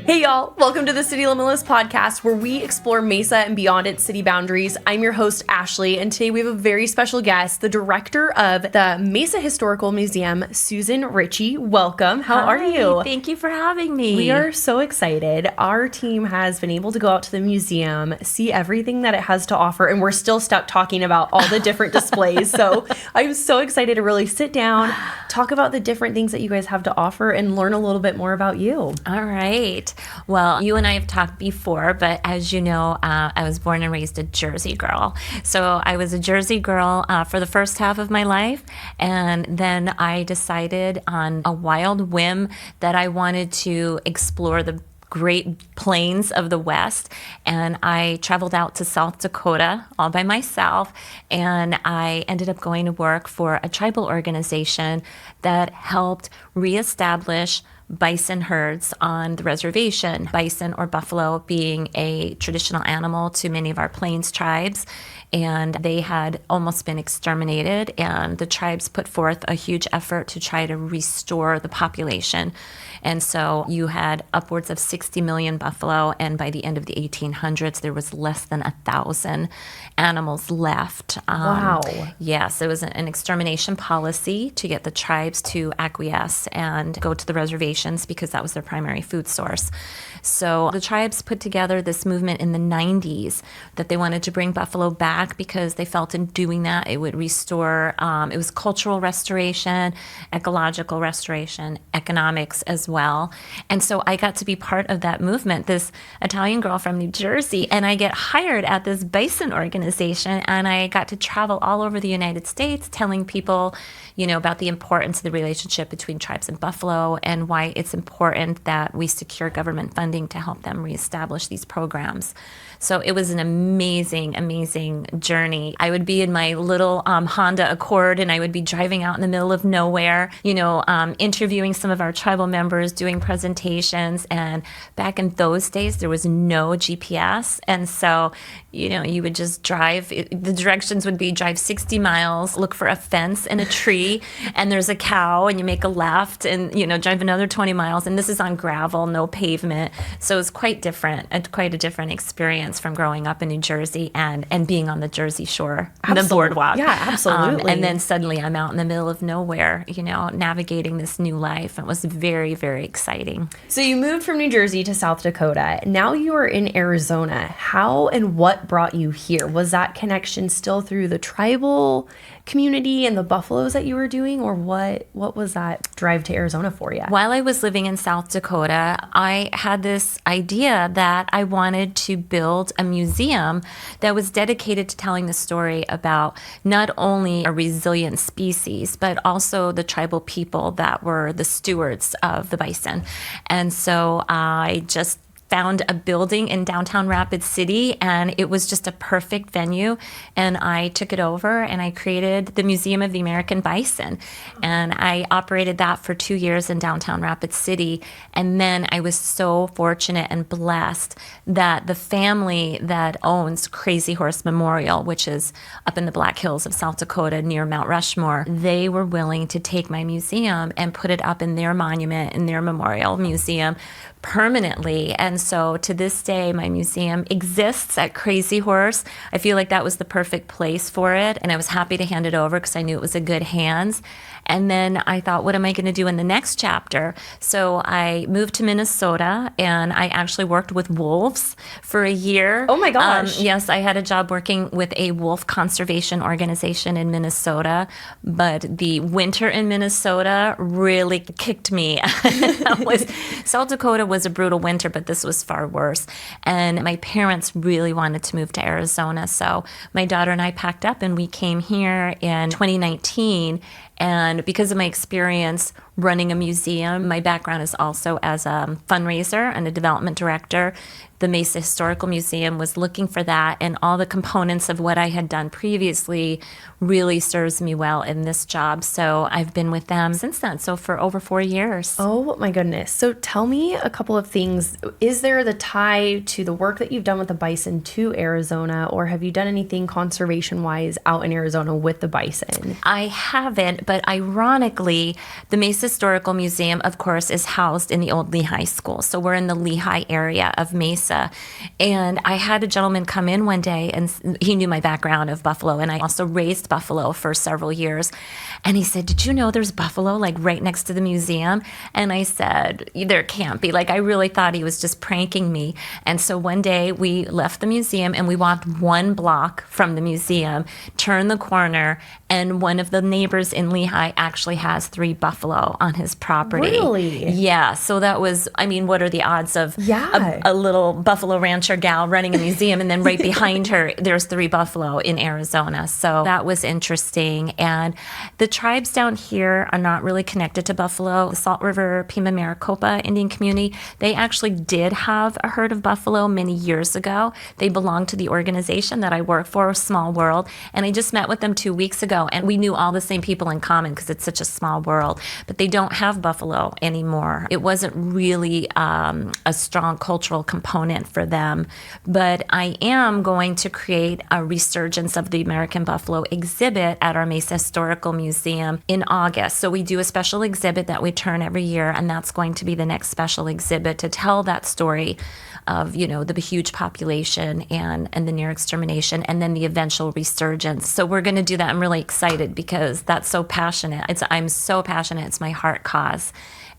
Hey y'all, welcome to the City Limitless podcast where we explore Mesa and beyond its city boundaries. I'm your host, Ashley, and today we have a very special guest, the director of the Mesa Historical Museum, Susan Ricci. Welcome. How are you? Thank you for having me. We are so excited. Our team has been able to go out to the museum, see everything that it has to offer, and we're still stuck talking about all the different displays. So I'm so excited to really sit down, talk about the different things that you guys have to offer, and learn a little bit more about you. All right. Well, you and I have talked before, but as you know, I was born and raised a Jersey girl. So I was a Jersey girl for the first half of my life. And then I decided on a wild whim that I wanted to explore the Great Plains of the West, and I traveled out to South Dakota all by myself, and I ended up going to work for a tribal organization that helped reestablish bison herds on the reservation. Bison or buffalo being a traditional animal to many of our plains tribes, and they had almost been exterminated, and the tribes put forth a huge effort to try to restore the population. And so you had upwards of 60 million buffalo, and by the end of the 1800s, there was less than 1,000 animals left. Wow. Yes, it was an extermination policy to get the tribes to acquiesce and go to the reservations because that was their primary food source. So the tribes put together this movement in the 90s that they wanted to bring buffalo back because they felt in doing that it would restore, it was cultural restoration, ecological restoration, economics as well. And so I got to be part of that movement, this Italian girl from New Jersey, and I get hired at this bison organization, and I got to travel all over the United States telling people, you know, about the importance of the relationship between tribes and buffalo and why it's important that we secure government funding to help them reestablish these programs. So it was an amazing, amazing journey. I would be in my little Honda Accord, and I would be driving out in the middle of nowhere, you know, interviewing some of our tribal members, doing presentations. And back in those days, there was no GPS. And so, you know, you would just drive. The directions would be drive 60 miles, look for a fence and a tree, and there's a cow, and you make a left and, you know, drive another 20 miles. And this is on gravel, no pavement. So it was quite different, quite a different experience from growing up in New Jersey and being on the Jersey Shore, the boardwalk. Yeah, absolutely. And then suddenly I'm out in the middle of nowhere, you know, navigating this new life. It was very, very exciting. So you moved from New Jersey to South Dakota. Now you are in Arizona. How and what brought you here? Was that connection still through the tribal community and the buffaloes that you were doing, or what was that drive to Arizona for you? While I was living in South Dakota, I had this idea that I wanted to build a museum that was dedicated to telling the story about not only a resilient species, but also the tribal people that were the stewards of the bison. And so I just found a building in downtown Rapid City, and it was just a perfect venue. And I took it over and I created the Museum of the American Bison. And I operated that for 2 years in downtown Rapid City. And then I was so fortunate and blessed that the family that owns Crazy Horse Memorial, which is up in the Black Hills of South Dakota near Mount Rushmore, they were willing to take my museum and put it up in their monument, in their memorial museum, permanently. And so to this day, my museum exists at Crazy Horse. I feel like that was the perfect place for it. And I was happy to hand it over because I knew it was in good hands. And then I thought, what am I going to do in the next chapter? So I moved to Minnesota, and I actually worked with wolves for a year. Oh my gosh. Yes, I had a job working with a wolf conservation organization in Minnesota, but the winter in Minnesota really kicked me. South Dakota was a brutal winter, but this was far worse. And my parents really wanted to move to Arizona. So my daughter and I packed up and we came here in 2019. And because of my experience running a museum, my background is also as a fundraiser and a development director. The Mesa Historical Museum was looking for that, and all the components of what I had done previously really serves me well in this job. So I've been with them since then, so for over 4 years. Oh my goodness. So tell me a couple of things. Is there the tie to the work that you've done with the bison to Arizona, or have you done anything conservation-wise out in Arizona with the bison? I haven't, But ironically, the Mesa Historical Museum, of course, is housed in the old Lehigh School. So we're in the Lehigh area of Mesa. And I had a gentleman come in one day, and he knew my background of buffalo, and I also raised buffalo for several years. And he said, "Did you know there's buffalo like right next to the museum?" And I said, "There can't be." Like, I really thought he was just pranking me. And so one day we left the museum and we walked one block from the museum, turned the corner, and one of the neighbors in Lehigh actually has 3 buffalo on his property. Really? Yeah. So that was, I mean, what are the odds of a little buffalo rancher gal running a museum, and then right behind her, there's 3 buffalo in Arizona. So that was interesting. And the tribes down here are not really connected to buffalo. The Salt River Pima Maricopa Indian community, they actually did have a herd of buffalo many years ago. They belonged to the organization that I work for, Small World, and I just met with them 2 weeks ago, and we knew all the same people in common because it's such a small world. But they don't have buffalo anymore. It wasn't really a strong cultural component for them. But I am going to create a resurgence of the American buffalo exhibit at our Mesa Historical Museum in August. So we do a special exhibit that we turn every year, and that's going to be the next special exhibit to tell that story of, you know, the huge population and the near extermination, and then the eventual resurgence. So we're going to do that. I'm really excited because that's so passionate. I'm so passionate. It's my heart cause.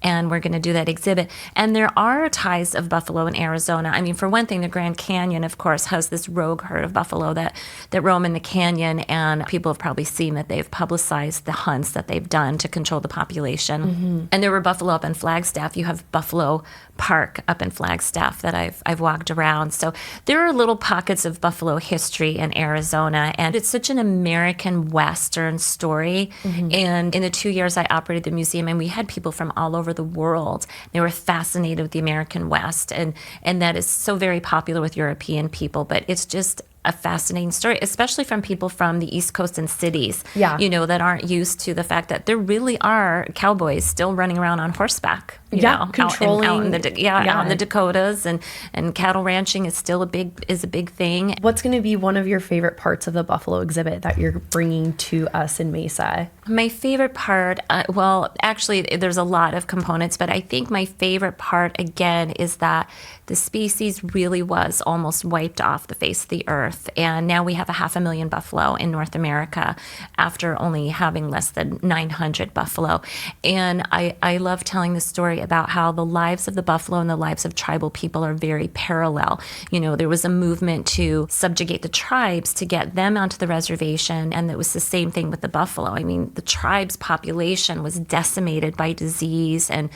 And we're going to do that exhibit. And there are ties of buffalo in Arizona. I mean, for one thing, the Grand Canyon, of course, has this rogue herd of buffalo that roam in the canyon, and people have probably seen that they've publicized the hunts that they've done to control the population. Mm-hmm. And there were buffalo up in Flagstaff. You have Buffalo Park up in Flagstaff that I've walked around. So there are little pockets of buffalo history in Arizona, and it's such an American Western story. Mm-hmm. And in the 2 years I operated the museum, and we had people from all over the world. They were fascinated with the American West, and that is so very popular with European people, but it's just a fascinating story, especially from people from the East Coast and cities, you know, that aren't used to the fact that there really are cowboys still running around on horseback, you know, controlling, out in the Dakotas, and cattle ranching is still a big thing. What's going to be one of your favorite parts of the buffalo exhibit that you're bringing to us in Mesa? My favorite part, well, actually, there's a lot of components, but I think my favorite part, again, is that the species really was almost wiped off the face of the earth. And now we have 500,000 buffalo in North America after only having less than 900 buffalo. And I love telling the story about how the lives of the buffalo and the lives of tribal people are very parallel. You know, there was a movement to subjugate the tribes to get them onto the reservation, and it was the same thing with the buffalo. I mean, the tribe's population was decimated by disease and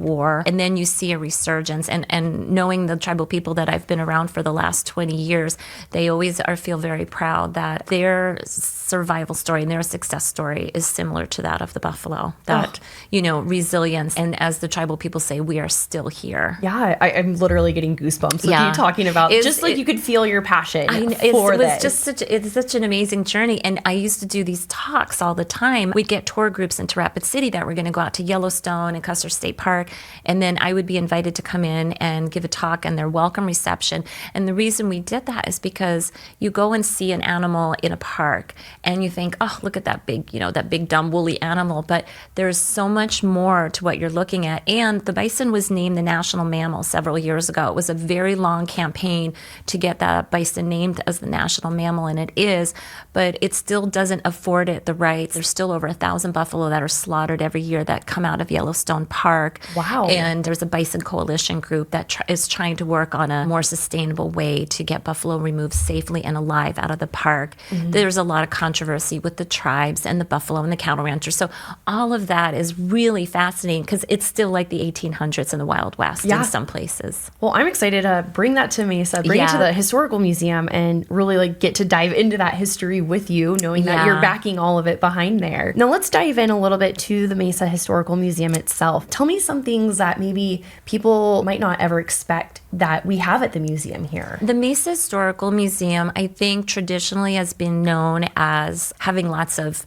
war. And then you see a resurgence. And knowing the tribal people that I've been around for the last 20 years, they always feel very proud that their survival story and their success story is similar to that of the buffalo. That, you know, resilience. And as the tribal people say, we are still here. Yeah, I'm literally getting goosebumps with you talking about just like you could feel your passion for this. It's such an amazing journey. And I used to do these talks all the time. We'd get tour groups into Rapid City that were going to go out to Yellowstone and Custer State Park. And then I would be invited to come in and give a talk and their welcome reception. And the reason we did that is because you go and see an animal in a park and you think, oh, look at that big, that big dumb woolly animal. But there's so much more to what you're looking at. And the bison was named the national mammal several years ago. It was a very long campaign to get that bison named as the national mammal, and it is, but it still doesn't afford it the rights. There's still over 1,000 buffalo that are slaughtered every year that come out of Yellowstone Park. Wow. And there's a bison coalition group that is trying to work on a more sustainable way to get buffalo removed safely and alive out of the park. Mm-hmm. There's a lot of controversy with the tribes and the buffalo and the cattle ranchers. So all of that is really fascinating because it's still like the 1800s in the Wild West in some places. Well, I'm excited to bring that to Mesa, bring it to the Historical Museum, and really get to dive into that history with you, knowing that you're backing all of it behind there. Now let's dive in a little bit to the Mesa Historical Museum itself. Tell me some things that maybe people might not ever expect that we have at the museum here. The Mesa Historical Museum, I think, traditionally has been known as having lots of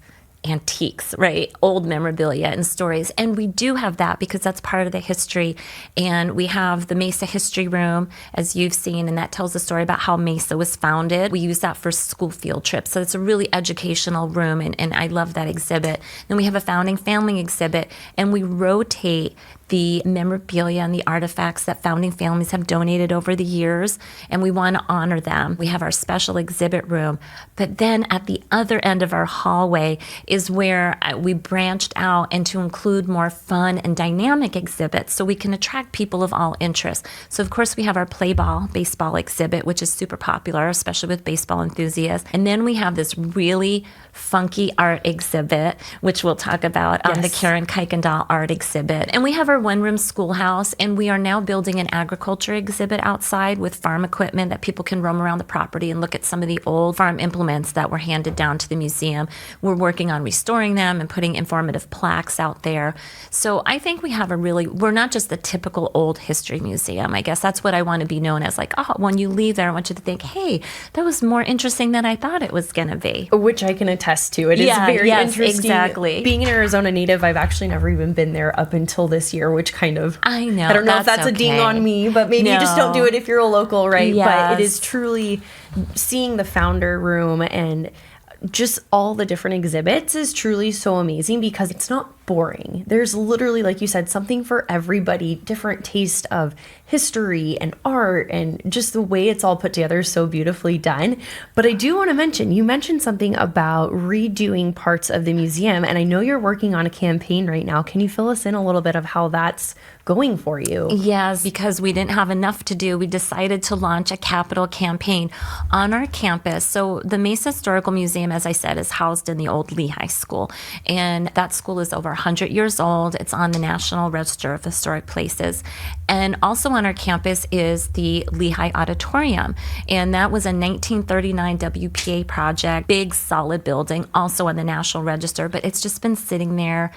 antiques, right? Old memorabilia and stories. And we do have that because that's part of the history. And we have the Mesa History Room, as you've seen, and that tells the story about how Mesa was founded. We use that for school field trips. So it's a really educational room, and I love that exhibit. Then we have a founding family exhibit, and we rotate the memorabilia and the artifacts that founding families have donated over the years, and we want to honor them. We have our special exhibit room. But then at the other end of our hallway is where we branched out and to include more fun and dynamic exhibits so we can attract people of all interests. So of course we have our play ball, baseball exhibit, which is super popular, especially with baseball enthusiasts. And then we have this really funky art exhibit, which we'll talk about, the Karen Kuykendall art exhibit. And we have our one-room schoolhouse, and we are now building an agriculture exhibit outside with farm equipment that people can roam around the property and look at some of the old farm implements that were handed down to the museum. We're working on restoring them and putting informative plaques out there. So I think we have we're not just the typical old history museum. I guess that's what I want to be known as. Like, when you leave there, I want you to think, hey, that was more interesting than I thought it was going to be. Which I can attest to. It is very interesting. Exactly. Being an Arizona native, I've actually never even been there up until this year, which kind of, I know. I don't know if that's a ding on me, but maybe you just don't do it if you're a local, right? Yes. But it is truly seeing the founder room and just all the different exhibits is truly so amazing because it's not boring. There's literally, like you said, something for everybody, different taste of history and art, and just the way it's all put together is so beautifully done. But I do want to mention, you mentioned something about redoing parts of the museum, and I know you're working on a campaign right now. Can you fill us in a little bit of how that's going for you? Yes, because we didn't have enough to do, we decided to launch a capital campaign on our campus. So the Mesa Historical Museum, as I said, is housed in the old Lehigh School, and that school is over 100 years old. It's on the National Register of Historic Places. And also on our campus is the Lehigh Auditorium, and that was a 1939 WPA project, big solid building, also on the National Register, but it's just been sitting there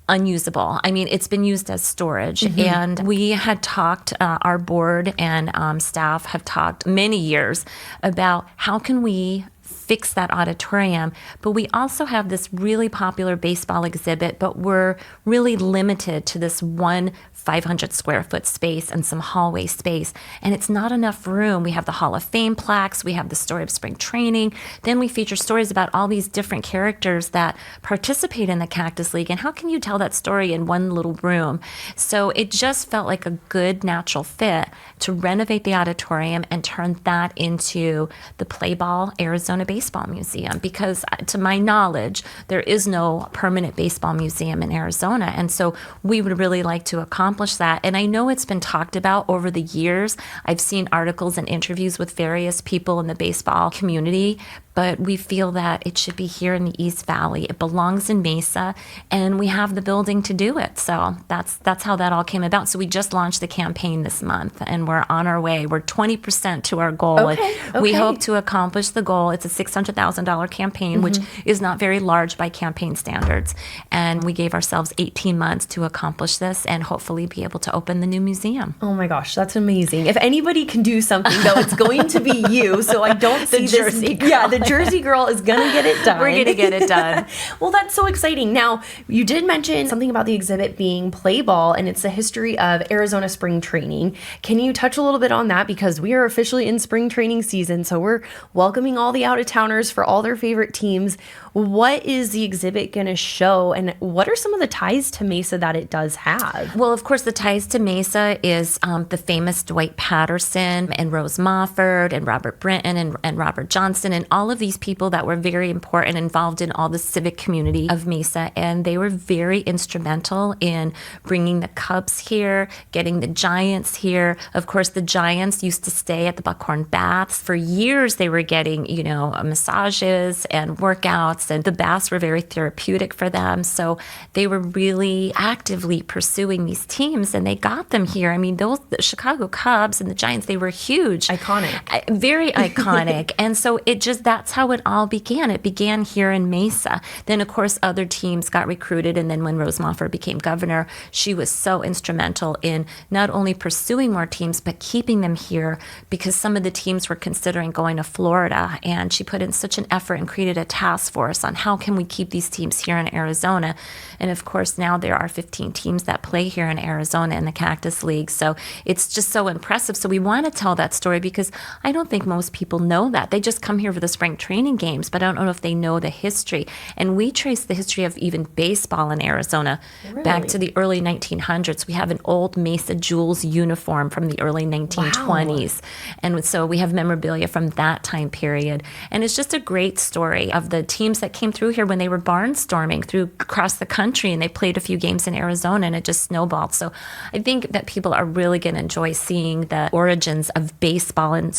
unusable. I mean, it's been used as storage. Mm-hmm. And we had talked, our board and staff have talked many years about how can we fix that auditorium. But we also have this really popular baseball exhibit, but we're really limited to this one 500 square foot space and some hallway space. And it's not enough room. We have the Hall of Fame plaques. We have the story of spring training. Then we feature stories about all these different characters that participate in the Cactus League. And how can you tell that story in one little room? So it just felt like a good natural fit to renovate the auditorium and turn that into the Play Ball Arizona Baseball Museum. Because to my knowledge, there is no permanent baseball museum in Arizona. And so we would really like to accomplish that. And I know it's been talked about over the years. I've seen articles and interviews with various people in the baseball community, but we feel that it should be here in the East Valley. It belongs in Mesa, and we have the building to do it. So that's how that all came about. So we just launched the campaign this month, and we're on our way. We're 20% to our goal. Okay. We hope to accomplish the goal. It's a $600,000 campaign, mm-hmm. which is not very large by campaign standards. And we gave ourselves 18 months to accomplish this and hopefully be able to open the new museum. Oh my gosh, that's amazing. If anybody can do something, though, it's going to be you. So I don't see this. Jersey girl. Yeah, the Jersey girl is going to get it done. We're going to get it done. Well, that's so exciting. Now, you did mention something about the exhibit being Play Ball, and it's the history of Arizona spring training. Can you touch a little bit on that? Because we are officially in spring training season, so we're welcoming all the out-of-towners for all their favorite teams. What is the exhibit going to show, and what are some of the ties to Mesa that it does have? Well, of course, the ties to Mesa is the famous Dwight Patterson and Rose Mofford and Robert Brinton and Robert Johnston and all of these people that were very important, involved in all the civic community of Mesa. And they were very instrumental in bringing the Cubs here, getting the Giants here. Of course, the Giants used to stay at the Buckhorn Baths. For years, they were getting, massages and workouts, and the baths were very therapeutic for them. So they were really actively pursuing these teams, and they got them here. I mean, the Chicago Cubs and the Giants, they were huge. Iconic. Very iconic. And so that that's how it all began. It began here in Mesa. Then, of course, other teams got recruited. And then when Rose Mofford became governor, she was so instrumental in not only pursuing more teams, but keeping them here because some of the teams were considering going to Florida. And she put in such an effort and created a task force on how can we keep these teams here in Arizona. And of course, now there are 15 teams that play here in Arizona in the Cactus League. So it's just so impressive. So we want to tell that story because I don't think most people know that. They just come here for the spring training games, but I don't know if they know the history. And we trace the history of even baseball in Arizona back to the early 1900s. We have an old Mesa Jewels uniform from the early 1920s. Wow. And so we have memorabilia from that time period. And it's just a great story of the teams that came through here when they were barnstorming through across the country, and they played a few games in Arizona, and it just snowballed. So I think that people are really going to enjoy seeing the origins of baseball and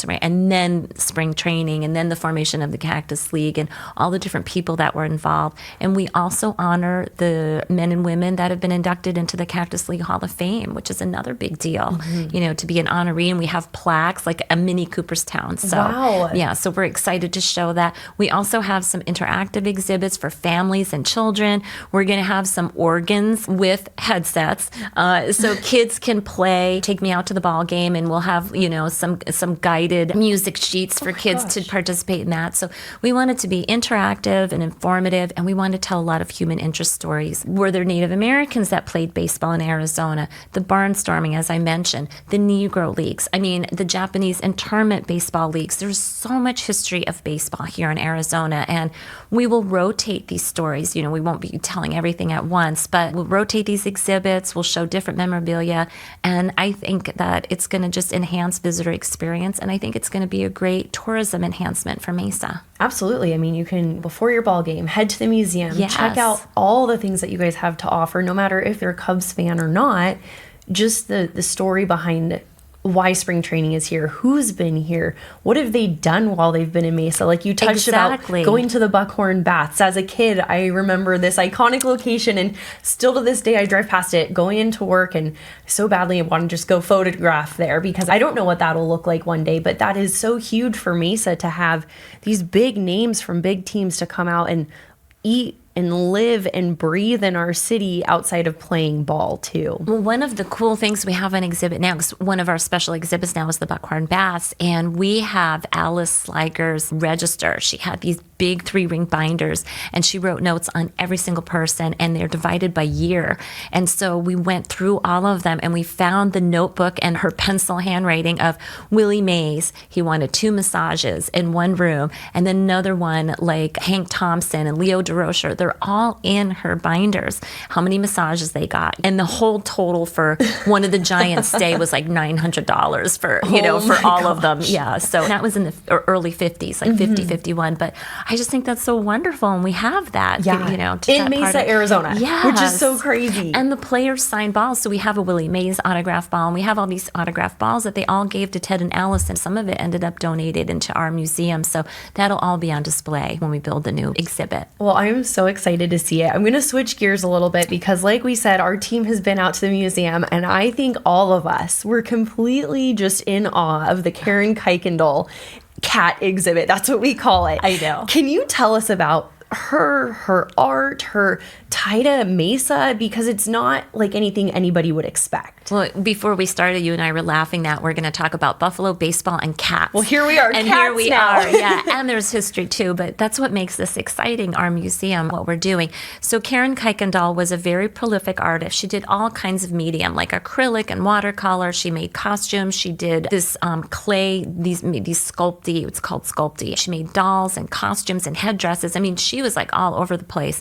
then spring training, and then the formation of the Cactus League and all the different people that were involved. And we also honor the men and women that have been inducted into the Cactus League Hall of Fame, which is another big deal, to be an honoree. And we have plaques like a mini Cooperstown. So, yeah, so we're excited to show that. We also have some interactive exhibits for families and children. We're going to have some organs with headsets, so kids can play. Take me out to the ball game, and we'll have some guided music sheets for kids to participate in that. So we want it to be interactive and informative, and we want to tell a lot of human interest stories. Were there Native Americans that played baseball in Arizona? The barnstorming, as I mentioned, the Negro leagues. I mean, the Japanese internment baseball leagues. There's so much history of baseball here in Arizona, and we will rotate these stories. We won't be telling everything at once, but we'll rotate these exhibits. We'll show different memorabilia, and I think that it's going to just enhance visitor experience, and I think it's going to be a great tourism enhancement for Mesa. Absolutely. I mean, you can, before your ball game, head to the museum, check out all the things that you guys have to offer, no matter if you're a Cubs fan or not, just the story behind why spring training is here, who's been here, what have they done while they've been in Mesa. Like you touched about going to the Buckhorn Baths. As a kid, I remember this iconic location, and still to this day I drive past it going into work, and so badly I want to just go photograph there because I don't know what that'll look like one day. But that is so huge for Mesa to have these big names from big teams to come out and eat and live and breathe in our city outside of playing ball too. Well, one of the cool things we have on exhibit now, because one of our special exhibits now is the Buckhorn Baths, and we have Alice Sliger's register. She had these big 3-ring binders, and she wrote notes on every single person, and they're divided by year. And so we went through all of them, and we found the notebook and her pencil handwriting of Willie Mays. He wanted 2 massages in one room, and then another one like Hank Thompson and Leo DeRocher. They're all in her binders, how many massages they got. And the whole total for one of the Giants' stay was like $900 for, for all of them. Yeah. So that was in the early 50s, like 50, 51. But I just think that's so wonderful. And we have that, in Mesa, Arizona, which is so crazy. And the players sign balls. So we have a Willie Mays autograph ball, and we have all these autograph balls that they all gave to Ted and Allison. Some of it ended up donated into our museum. So that'll all be on display when we build the new exhibit. Well, I'm so excited to see it. I'm going to switch gears a little bit because, like we said, our team has been out to the museum, and I think all of us were completely just in awe of the Karen Kuykendall cat exhibit. That's what we call it. I know. Can you tell us about her art, her tie to Mesa, because it's not like anything anybody would expect. Well, before we started, you and I were laughing that we're going to talk about buffalo, baseball, and cats. Well, here we are, and cats here we now. are, yeah. And there's history too, but that's what makes this exciting, our museum, what we're doing. So Karen Kuykendall was a very prolific artist. She did all kinds of medium, like acrylic and watercolor. She made costumes. She did this clay, these sculpty. It's called sculpty. She made dolls and costumes and headdresses. I mean, she was like all over the place.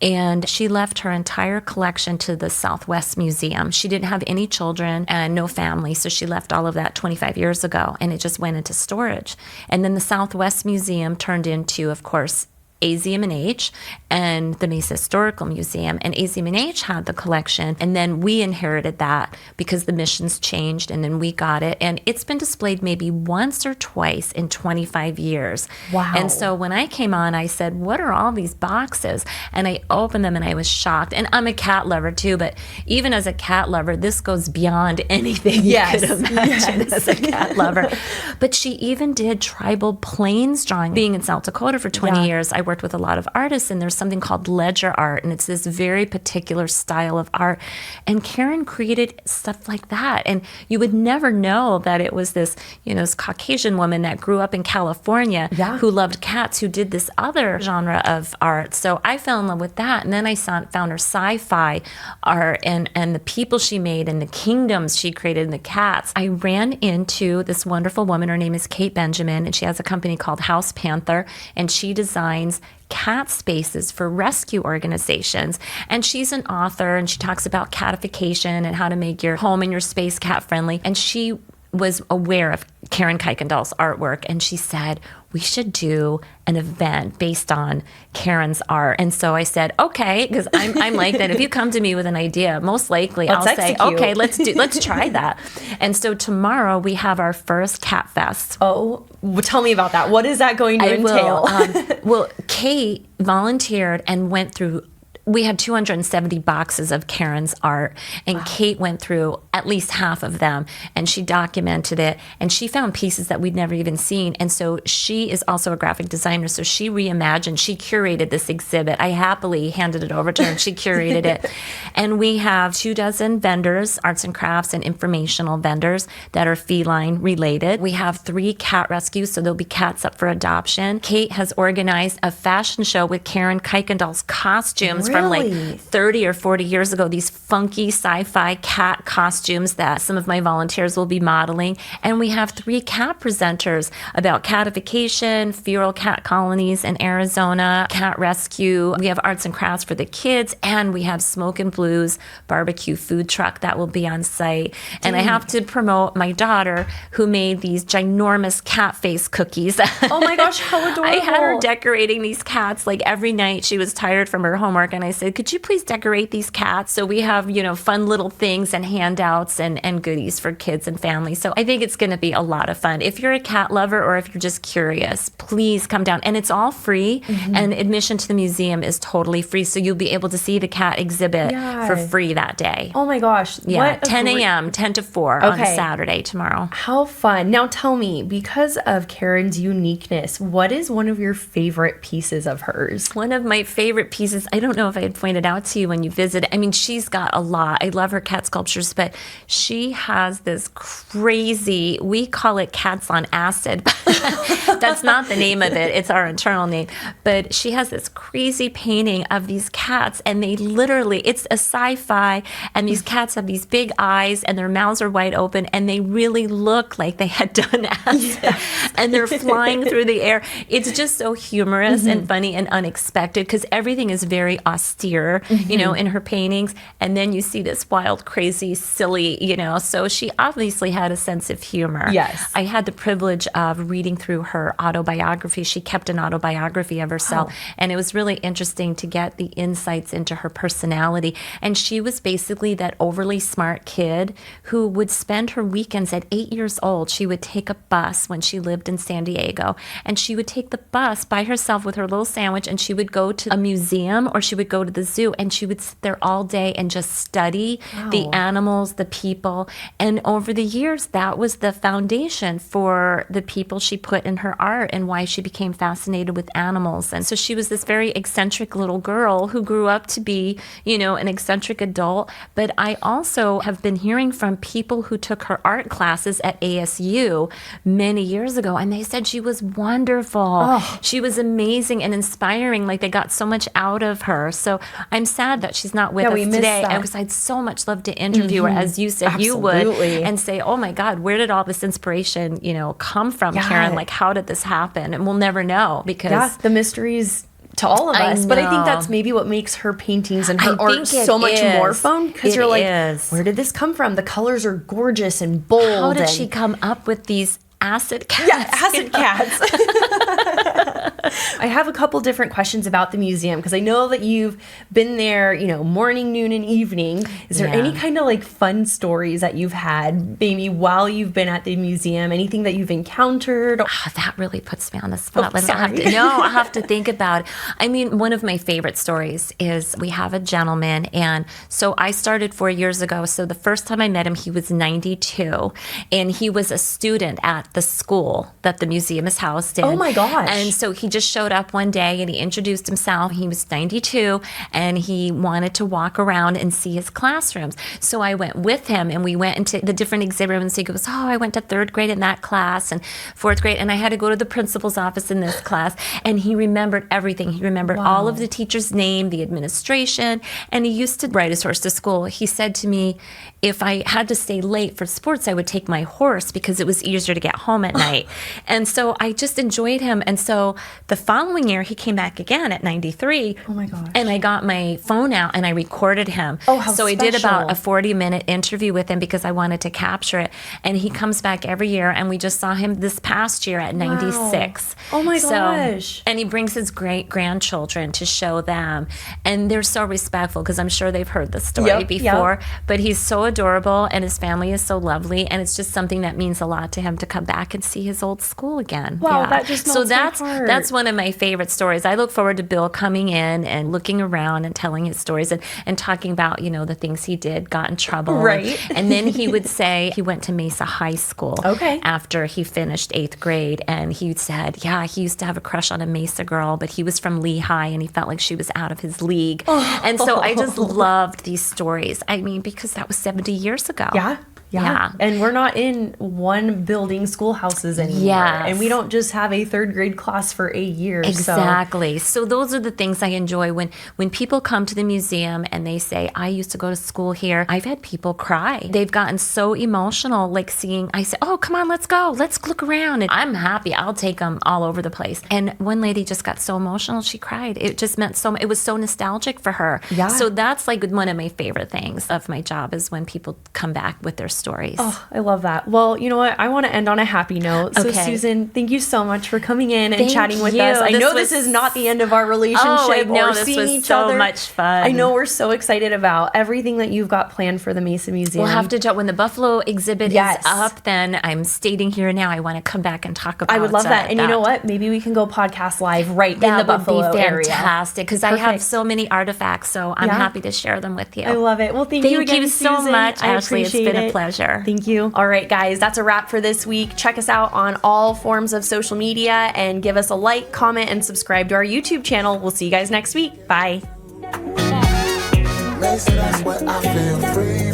And she left her entire collection to the Southwest Museum. She didn't have any children and no family, so she left all of that 25 years ago, and it just went into storage. And then the Southwest Museum turned into, of course, AZM&H and the Mesa Historical Museum, and AZM&H had the collection, and then we inherited that because the missions changed, and then we got it, and it's been displayed maybe once or twice in 25 years. Wow. And so when I came on, I said, what are all these boxes? And I opened them and I was shocked. And I'm a cat lover too, but even as a cat lover, this goes beyond anything you could imagine as a cat lover. But she even did tribal plains drawing. Being in South Dakota for 20 years, I worked with a lot of artists, and there's something called ledger art, and it's this very particular style of art. And Karen created stuff like that, and you would never know that it was this, this Caucasian woman that grew up in California who loved cats, who did this other genre of art. So I fell in love with that, and then I found her sci-fi art and the people she made and the kingdoms she created and the cats. I ran into this wonderful woman. Her name is Kate Benjamin, and she has a company called House Panther, and she designs cat spaces for rescue organizations. And she's an author, and she talks about catification and how to make your home and your space cat friendly. And she was aware of Karen Kuykendall's artwork, and she said, we should do an event based on Karen's art. And so I said, okay, because I'm like that. If you come to me with an idea, most likely I'll say, okay, let's try that. And so tomorrow we have our first Cat Fest. Oh, tell me about that. What is that going to entail? Well, Kate volunteered and went through. We had 270 boxes of Karen's art, and Kate went through at least half of them, and she documented it, and she found pieces that we'd never even seen. And so she is also a graphic designer, so she reimagined, she curated this exhibit. I happily handed it over to her, and she curated it. And we have 24 vendors, arts and crafts and informational vendors that are feline related. We have 3 cat rescues, so there'll be cats up for adoption. Kate has organized a fashion show with Karen Kuykendall's costumes from like 30 or 40 years ago, these funky sci-fi cat costumes that some of my volunteers will be modeling. And we have 3 cat presenters about catification, feral cat colonies in Arizona, cat rescue. We have arts and crafts for the kids, and we have Smoke and Blues barbecue food truck that will be on site. And I have to promote my daughter, who made these ginormous cat face cookies. Oh my gosh, how adorable. I had her decorating these cats like every night. She was tired from her homework, and I said, could you please decorate these cats? So we have, fun little things and handouts and goodies for kids and families. So I think it's going to be a lot of fun. If you're a cat lover or if you're just curious, please come down. And it's all free, and admission to the museum is totally free. So you'll be able to see the cat exhibit for free that day. Oh my gosh. Yeah, 10 a.m., 10 to 4 on Saturday tomorrow. How fun. Now tell me, because of Karen's uniqueness, what is one of your favorite pieces of hers? One of my favorite pieces, I don't know if I had pointed out to you when you visited. I mean, she's got a lot. I love her cat sculptures, but she has this crazy, we call it cats on acid. That's not the name of it. It's our internal name. But she has this crazy painting of these cats, and they literally, it's a sci-fi, and these cats have these big eyes, and their mouths are wide open, and they really look like they had done acid, and they're flying through the air. It's just so humorous and funny and unexpected, because everything is very austere, in her paintings. And then you see this wild, crazy, silly, so she obviously had a sense of humor. Yes. I had the privilege of reading through her autobiography. She kept an autobiography of herself. And it was really interesting to get the insights into her personality. And she was basically that overly smart kid who would spend her weekends at 8 years old. She would take a bus when she lived in San Diego. And she would take the bus by herself with her little sandwich, and she would go to a museum or she would go to the zoo, and she would sit there all day and just study the animals, the people. And over the years, that was the foundation for the people she put in her art and why she became fascinated with animals. And so she was this very eccentric little girl who grew up to be, an eccentric adult. But I also have been hearing from people who took her art classes at ASU many years ago, and they said she was wonderful. She was amazing and inspiring. Like, they got so much out of her. So I'm sad that she's not with us today. Because I'd so much love to interview her, as you said you would, and say, oh my God, where did all this inspiration, come from, Karen? Like, how did this happen? And we'll never know, because the mysteries to all of us. But I think that's maybe what makes her paintings and her art so much more fun, because you're like, where did this come from? The colors are gorgeous and bold. How did she come up with these acid cats. Yeah, acid cats. I have a couple different questions about the museum because I know that you've been there, morning, noon, and evening. Is there any kind of like fun stories that you've had maybe while you've been at the museum? Anything that you've encountered? Oh, that really puts me on the spot. Oh, I have to think about it. I mean, one of my favorite stories is we have a gentleman, and so I started 4 years ago. So the first time I met him, he was 92, and he was a student at the school that the museum is housed in. Oh my gosh. And so he just showed up one day and he introduced himself. He was 92 and he wanted to walk around and see his classrooms. So I went with him and we went into the different exhibit rooms. He goes, oh, I went to third grade in that class and fourth grade, and I had to go to the principal's office in this class. And he remembered everything. He remembered all of the teachers' name, the administration, and he used to ride his horse to school. He said to me, if I had to stay late for sports, I would take my horse because it was easier to get home at night. And so I just enjoyed him. And so the following year, he came back again at 93. Oh my gosh. And I got my phone out and I recorded him. Oh, how So I did about a 40-minute interview with him because I wanted to capture it. And he comes back every year, and we just saw him this past year at 96. Oh my gosh. And he brings his great-grandchildren to show them. And they're so respectful because I'm sure they've heard the story before. But he's so adorable and his family is so lovely. And it's just something that means a lot to him to come back and see his old school again. Wow, that just melts my heart. That's one of my favorite stories. I look forward to Bill coming in and looking around and telling his stories and talking about, the things he did, got in trouble. Right. And then he would say he went to Mesa High School after he finished 8th grade. And he said, he used to have a crush on a Mesa girl, but he was from Lehigh and he felt like she was out of his league. And so I just loved these stories. I mean, because that was 70 years ago. Yeah. And we're not in one building schoolhouses anymore. Yes. And we don't just have a third grade class for 8 years. Exactly. So those are the things I enjoy when people come to the museum and they say, I used to go to school here. I've had people cry. They've gotten so emotional, like I say, oh, come on, let's go. Let's look around. And I'm happy. I'll take them all over the place. And one lady just got so emotional, she cried. It just meant it was so nostalgic for her. Yeah. So that's like one of my favorite things of my job is when people come back with their stories. Oh, I love that. Well, you know what? I want to end on a happy note. So, Okay. Susan, thank you so much for coming in and Thank chatting with you. us. I This know was- this is not the end of our relationship I know. or This seeing was each so other. much fun. I know we're so excited about everything that you've got planned for the Mesa Museum. We'll have to when the Buffalo exhibit Yes. is up, then I'm stating here now I want to come back and talk about I would love that. And you know what? Maybe we can go podcast live right in the That would Buffalo be area. fantastic because I have Perfect. so many artifacts, so I'm happy to share them with you. I love it. Well, thank you again, so Susan. much, I Ashley. It's appreciate been a it. pleasure. Thank you. All right, guys, that's a wrap for this week. Check us out on all forms of social media and give us a like, comment, and subscribe to our YouTube channel. We'll see you guys next week. Bye. Mesa, that's what I feel free.